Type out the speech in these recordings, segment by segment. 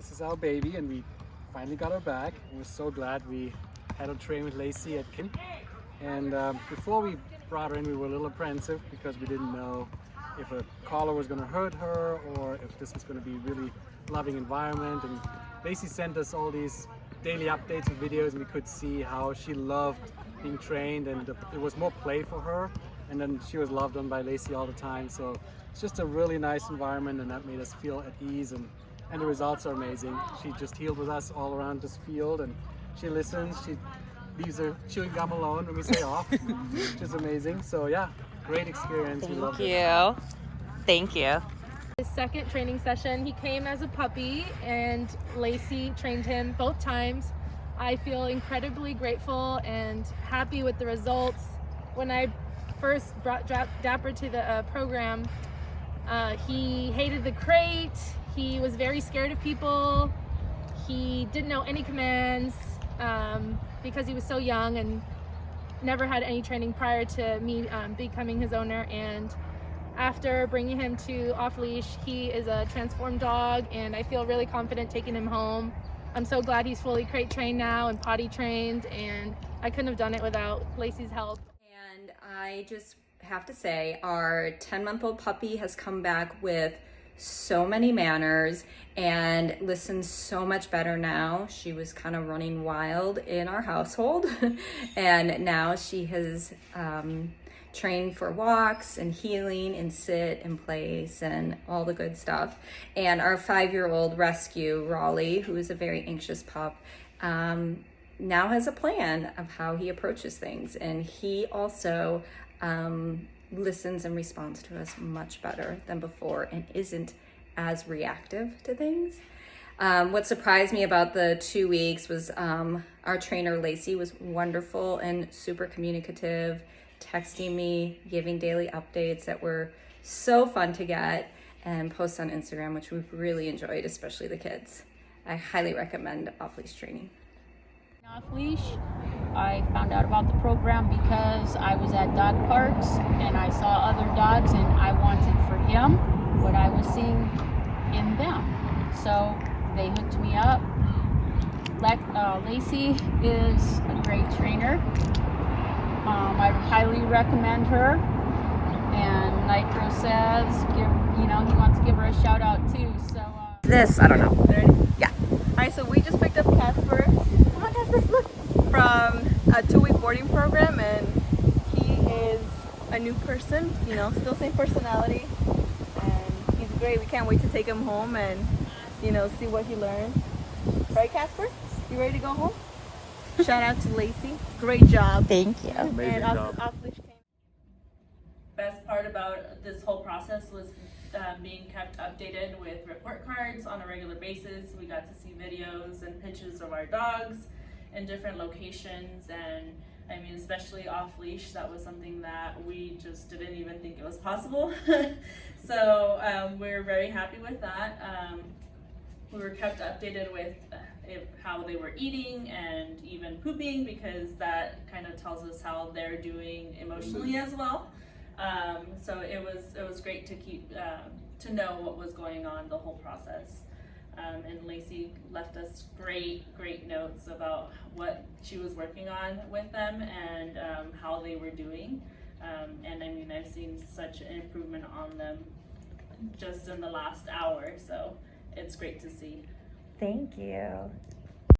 This is our baby, and we finally got her back. And we're so glad we had her train with Lacey at Kin. And before we brought her in, we were a little apprehensive because we didn't know if a collar was going to hurt her or if this was going to be really loving environment. And Lacey sent us all these daily updates of videos, and we could see how she loved being trained, and it was more play for her. And then she was loved on by Lacey all the time. So it's just a really nice environment, and that made us feel at ease. And the results are amazing. She just healed with us all around this field, and she listens. She leaves her chewing gum alone when we say off, which is amazing. So yeah, great experience. We loved it. Thank you. His second training session, he came as a puppy and Lacey trained him both times. I feel incredibly grateful and happy with the results. When I first brought Dapper to the program, he hated the crate. He was very scared of people. He didn't know any commands because he was so young and never had any training prior to me becoming his owner. And after bringing him to off leash, he is a transformed dog, and I feel really confident taking him home. I'm so glad he's fully crate trained now and potty trained, and I couldn't have done it without Lacey's help. And I just have to say, our 10-month-old puppy has come back with so many manners and listens so much better now. She was kind of running wild in our household and now she has trained for walks and healing and sit and place and all the good stuff. And our 5-year-old rescue, Raleigh, who is a very anxious pup, now has a plan of how he approaches things, and he also listens and responds to us much better than before and isn't as reactive to things. What surprised me about the 2 weeks was our trainer Lacey was wonderful and super communicative, texting me, giving daily updates that were so fun to get and post on Instagram, which we really enjoyed, especially the kids. I highly recommend off-leash training. Off leash, I found out about the program because I was at dog parks and I saw other dogs and I wanted for him what I was seeing in them. So they hooked me up. Lacey is a great trainer. I highly recommend her. And Nitro says, he wants to give her a shout out too. So I don't know. Ready? Yeah. Alright, so we just picked up Casper. Come on, Casper, look! From a 2-week boarding program, and he is a new person, still same personality, and he's great. We can't wait to take him home and, see what he learns. Right, Casper? You ready to go home? Shout out to Lacey. Great job. Thank you. Amazing job. Off-leash came. Best part about this whole process was being kept updated with report cards on a regular basis. We got to see videos and pictures of our dogs in different locations, and I mean, especially off leash, that was something that we just didn't even think it was possible. So we're very happy with that. We were kept updated with how they were eating and even pooping, because that kind of tells us how they're doing emotionally as well. So it was great to keep to know what was going on the whole process. And Lacey left us great notes about what she was working on with them and how they were doing. And I mean, I've seen such an improvement on them just in the last hour, so it's great to see. Thank you.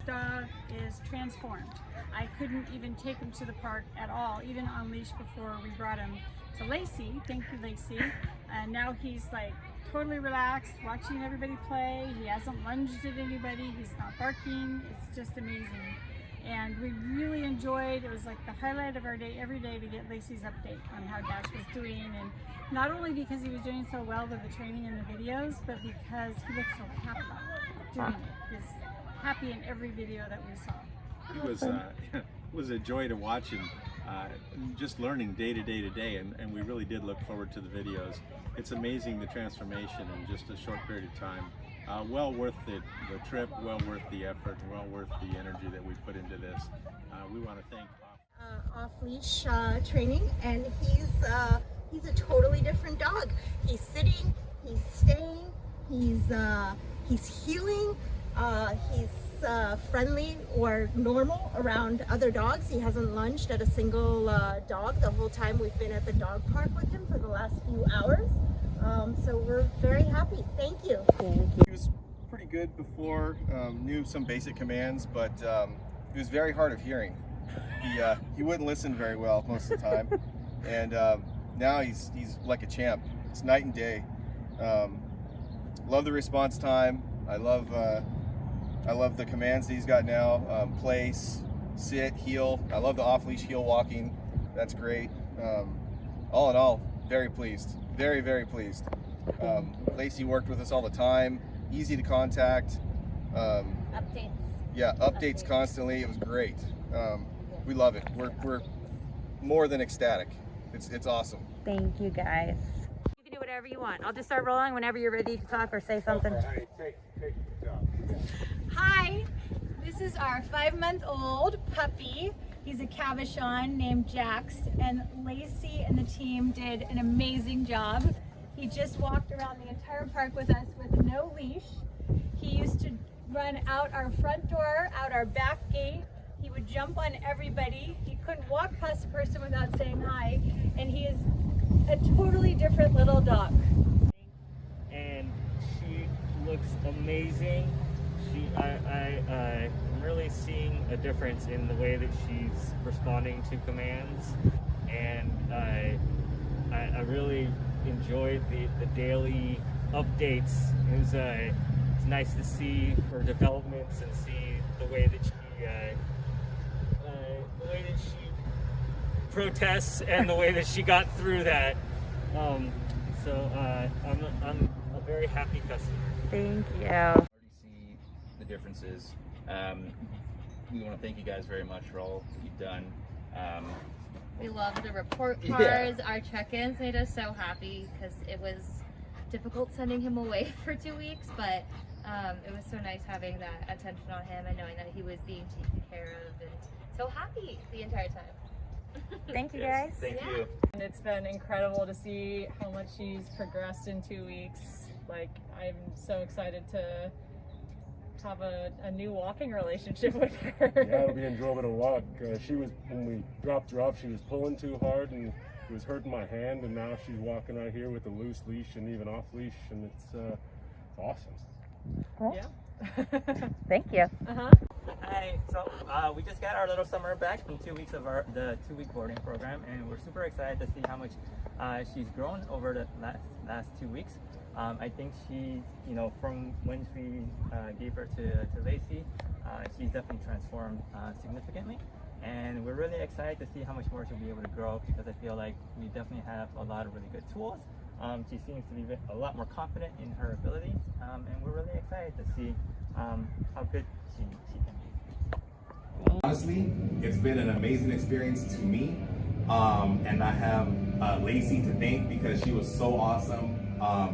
Dog is transformed. I couldn't even take him to the park at all, even on leash, before we brought him to Lacey. Thank you, Lacey. And now he's like totally relaxed, watching everybody play. He hasn't lunged at anybody. He's not barking. It's just amazing. And we really enjoyed, it was like the highlight of our day every day to get Lacey's update on how Dash was doing. And not only because he was doing so well with the training and the videos, but because he looked so happy doing it. He's happy in every video that we saw. It was a joy to watch him, just learning day to day, and we really did look forward to the videos. It's amazing the transformation in just a short period of time. Well worth the trip, well worth the effort, and well worth the energy that we put into this. We want to thank off-leash training, and he's a totally different dog. He's sitting, he's staying, he's healing. He's friendly or normal around other dogs. He hasn't lunged at a single dog the whole time we've been at the dog park with him for the last few hours. So we're very happy. Thank you. He was pretty good before, knew some basic commands, but he was very hard of hearing. He wouldn't listen very well most of the time, and now he's like a champ. It's night and day. Love the response time. I love the commands that he's got now. Place, sit, heel. I love the off-leash heel walking. That's great. All in all, very pleased. Very, very pleased. Lacey worked with us all the time. Easy to contact. Updates. Yeah, updates constantly. It was great. We love it. We're more than ecstatic. It's awesome. Thank you, guys. You can do whatever you want. I'll just start rolling whenever you're ready to talk or say something. Hi, this is our 5-month-old puppy. He's a Cavachon named Jax, and Lacey and the team did an amazing job. He just walked around the entire park with us with no leash. He used to run out our front door, out our back gate. He would jump on everybody. He couldn't walk past a person without saying hi, and he is a totally different little dog. And she looks amazing. I'm really seeing a difference in the way that she's responding to commands, and I really enjoyed the daily updates. It's nice to see her developments and see the way that she protests and the way that she got through that. So I'm a very happy customer. Thank you. See the differences. We want to thank you guys very much for all that you've done. We love the report cards. Our check-ins made us so happy because it was difficult sending him away for 2 weeks, but it was so nice having that attention on him and knowing that he was being taken care of, and so happy the entire time. Thank you, guys. Thank you. And it's been incredible to see how much she's progressed in 2 weeks. Like, I'm so excited to have a new walking relationship with her. Yeah, it'll be enjoyable to walk. When we dropped her off, she was pulling too hard and it was hurting my hand, and now she's walking right here with a loose leash and even off leash, and it's awesome. Cool. Yeah. Thank you. Hi. So we just got our little summer back from 2 weeks of the 2-week boarding program, and we're super excited to see how much she's grown over the last 2 weeks. I think she's, from when we gave her to Lacey, she's definitely transformed significantly, and we're really excited to see how much more she'll be able to grow, because I feel like we definitely have a lot of really good tools. She seems to be a lot more confident in her abilities, and we're really excited to see how good she can be. Honestly, it's been an amazing experience to me, and I have Lacey to thank because she was so awesome.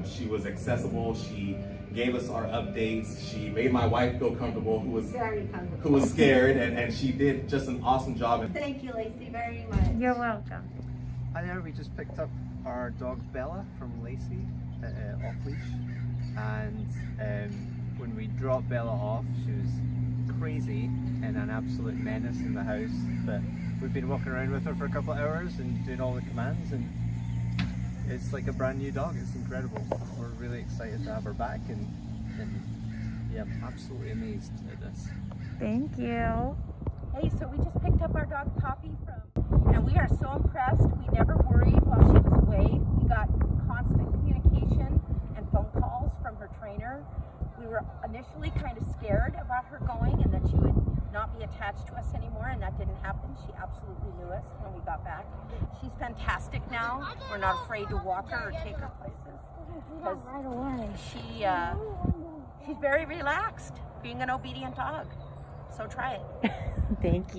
She was accessible. She gave us our updates. She made my wife feel comfortable, who was Very comfortable. who was scared, and she did just an awesome job. Thank you, Lacey, very much. You're welcome. Hi there, we just picked up our dog Bella from Lacey off leash, and when we dropped Bella off, she was crazy and an absolute menace in the house, but we've been walking around with her for a couple of hours and doing all the commands, and it's like a brand new dog. It's incredible. We're really excited to have her back, and yeah, I'm absolutely amazed at this. Thank you. Hey, so we just picked up our dog Poppy and we are so impressed. We never worried while she was away. We got constant communication and phone calls from her trainer. We were initially kind of scared about her going and that she would not be attached to us anymore, and that didn't happen. She absolutely knew us when we got back. She's fantastic now. We're not afraid to walk her or take her places because she's very relaxed, being an obedient dog. So try it. Thank you.